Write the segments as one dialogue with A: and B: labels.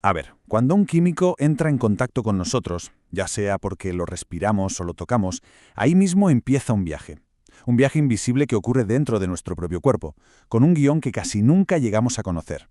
A: A ver, cuando un químico entra en contacto con nosotros, ya sea porque lo respiramos o lo tocamos, ahí mismo empieza un viaje. Un viaje invisible que ocurre dentro de nuestro propio cuerpo, con un guión que casi nunca llegamos a conocer.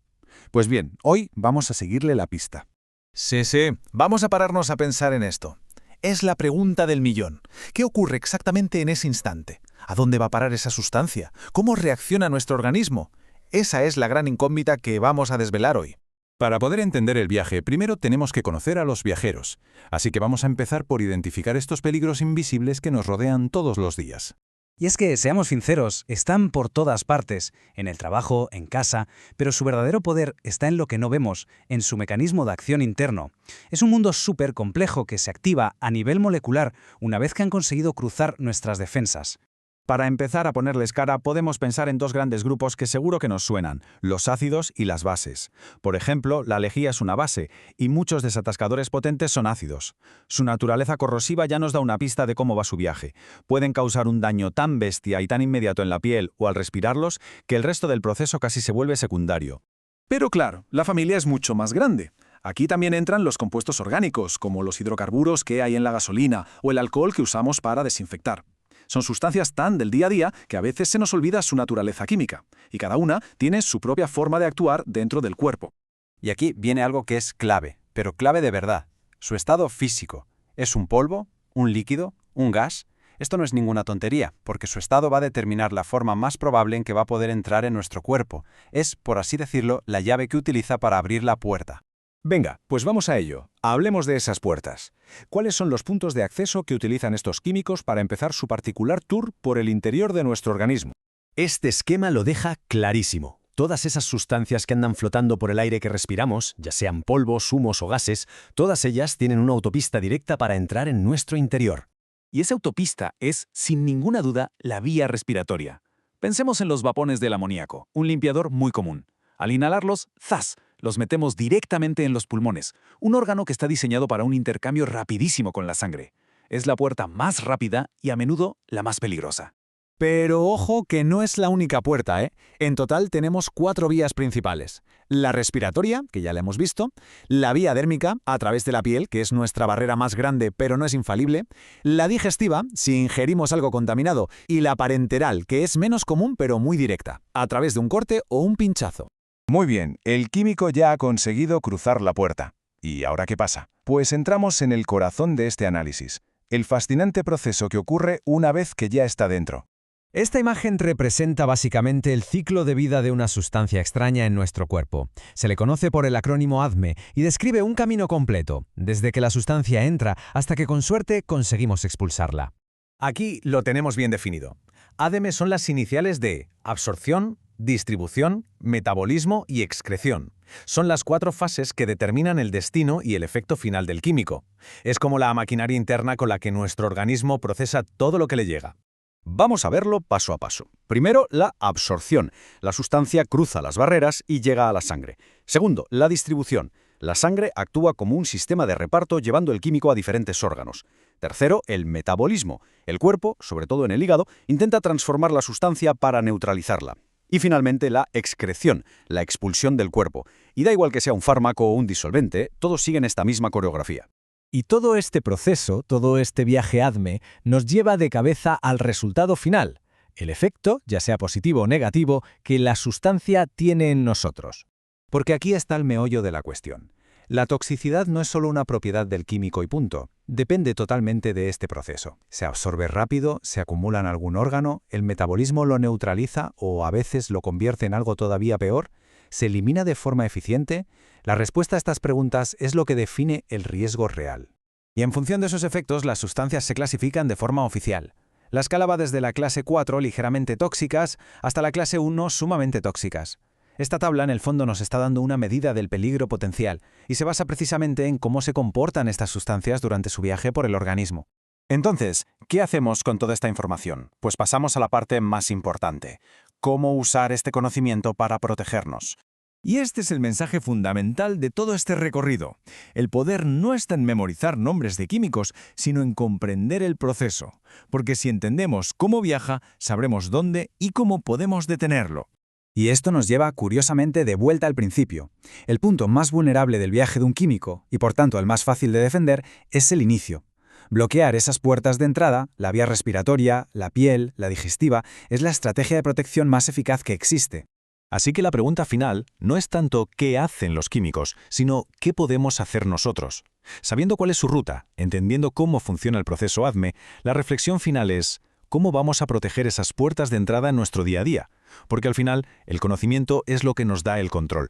A: Pues bien, hoy vamos a seguirle la pista.
B: Sí, sí, vamos a pararnos a pensar en esto. Es la pregunta del millón. ¿Qué ocurre exactamente en ese instante? ¿A dónde va a parar esa sustancia? ¿Cómo reacciona nuestro organismo? Esa es la gran incógnita que vamos a desvelar hoy.
C: Para poder entender el viaje, primero tenemos que conocer a los viajeros, así que vamos a empezar por identificar estos peligros invisibles que nos rodean todos los días.
D: Y es que, seamos sinceros, están por todas partes, en el trabajo, en casa, pero su verdadero poder está en lo que no vemos, en su mecanismo de acción interno. Es un mundo súper complejo que se activa a nivel molecular una vez que han conseguido cruzar nuestras defensas.
E: Para empezar a ponerles cara, podemos pensar en dos grandes grupos que seguro que nos suenan, los ácidos y las bases. Por ejemplo, la lejía es una base, y muchos desatascadores potentes son ácidos. Su naturaleza corrosiva ya nos da una pista de cómo va su viaje. Pueden causar un daño tan bestia y tan inmediato en la piel o al respirarlos que el resto del proceso casi se vuelve secundario.
F: Pero claro, la familia es mucho más grande. Aquí también entran los compuestos orgánicos, como los hidrocarburos que hay en la gasolina o el alcohol que usamos para desinfectar. Son sustancias tan del día a día que a veces se nos olvida su naturaleza química, y cada una tiene su propia forma de actuar dentro del cuerpo.
G: Y aquí viene algo que es clave, pero clave de verdad. Su estado físico. ¿Es un polvo? ¿Un líquido? ¿Un gas? Esto no es ninguna tontería, porque su estado va a determinar la forma más probable en que va a poder entrar en nuestro cuerpo. Es, por así decirlo, la llave que utiliza para abrir la puerta.
H: Venga, pues vamos a ello. Hablemos de esas puertas. ¿Cuáles son los puntos de acceso que utilizan estos químicos para empezar su particular tour por el interior de nuestro organismo?
I: Este esquema lo deja clarísimo. Todas esas sustancias que andan flotando por el aire que respiramos, ya sean polvos, humos o gases, todas ellas tienen una autopista directa para entrar en nuestro interior.
J: Y esa autopista es, sin ninguna duda, la vía respiratoria. Pensemos en los vapones del amoníaco, un limpiador muy común. Al inhalarlos, ¡zas!, los metemos directamente en los pulmones, un órgano que está diseñado para un intercambio rapidísimo con la sangre. Es la puerta más rápida y a menudo la más peligrosa.
E: Pero ojo que no es la única puerta, ¿eh? En total tenemos 4 vías principales. La respiratoria, que ya la hemos visto, la vía dérmica, a través de la piel, que es nuestra barrera más grande pero no es infalible, la digestiva, si ingerimos algo contaminado, y la parenteral, que es menos común pero muy directa, a través de un corte o un pinchazo.
C: Muy bien, el químico ya ha conseguido cruzar la puerta. ¿Y ahora qué pasa? Pues entramos en el corazón de este análisis, el fascinante proceso que ocurre una vez que ya está dentro.
K: Esta imagen representa básicamente el ciclo de vida de una sustancia extraña en nuestro cuerpo. Se le conoce por el acrónimo ADME y describe un camino completo, desde que la sustancia entra hasta que con suerte conseguimos expulsarla.
B: Aquí lo tenemos bien definido. ADME son las iniciales de absorción, distribución, metabolismo y excreción. Son las 4 fases que determinan el destino y el efecto final del químico. Es como la maquinaria interna con la que nuestro organismo procesa todo lo que le llega.
H: Vamos a verlo paso a paso. Primero, la absorción. La sustancia cruza las barreras y llega a la sangre. Segundo, la distribución. La sangre actúa como un sistema de reparto llevando el químico a diferentes órganos. Tercero, el metabolismo. El cuerpo, sobre todo en el hígado, intenta transformar la sustancia para neutralizarla. Y finalmente, la excreción, la expulsión del cuerpo. Y da igual que sea un fármaco o un disolvente, todos siguen esta misma coreografía.
K: Y todo este proceso, todo este viaje ADME, nos lleva de cabeza al resultado final, el efecto, ya sea positivo o negativo, que la sustancia tiene en nosotros.
D: Porque aquí está el meollo de la cuestión. La toxicidad no es solo una propiedad del químico y punto. Depende totalmente de este proceso. Se absorbe rápido, se acumula en algún órgano, el metabolismo lo neutraliza o a veces lo convierte en algo todavía peor, se elimina de forma eficiente. La respuesta a estas preguntas es lo que define el riesgo real. Y en función de esos efectos, las sustancias se clasifican de forma oficial. La escala va desde la clase 4, ligeramente tóxicas, hasta la clase 1, sumamente tóxicas. Esta tabla, en el fondo, nos está dando una medida del peligro potencial y se basa precisamente en cómo se comportan estas sustancias durante su viaje por el organismo.
A: Entonces, ¿qué hacemos con toda esta información? Pues pasamos a la parte más importante. ¿Cómo usar este conocimiento para protegernos?
J: Y este es el mensaje fundamental de todo este recorrido. El poder no está en memorizar nombres de químicos, sino en comprender el proceso. Porque si entendemos cómo viaja, sabremos dónde y cómo podemos detenerlo.
E: Y esto nos lleva, curiosamente, de vuelta al principio. El punto más vulnerable del viaje de un químico, y por tanto el más fácil de defender, es el inicio. Bloquear esas puertas de entrada, la vía respiratoria, la piel, la digestiva, es la estrategia de protección más eficaz que existe.
B: Así que la pregunta final no es tanto qué hacen los químicos, sino qué podemos hacer nosotros. Sabiendo cuál es su ruta, entendiendo cómo funciona el proceso ADME, la reflexión final es ¿cómo vamos a proteger esas puertas de entrada en nuestro día a día? Porque al final, el conocimiento es lo que nos da el control.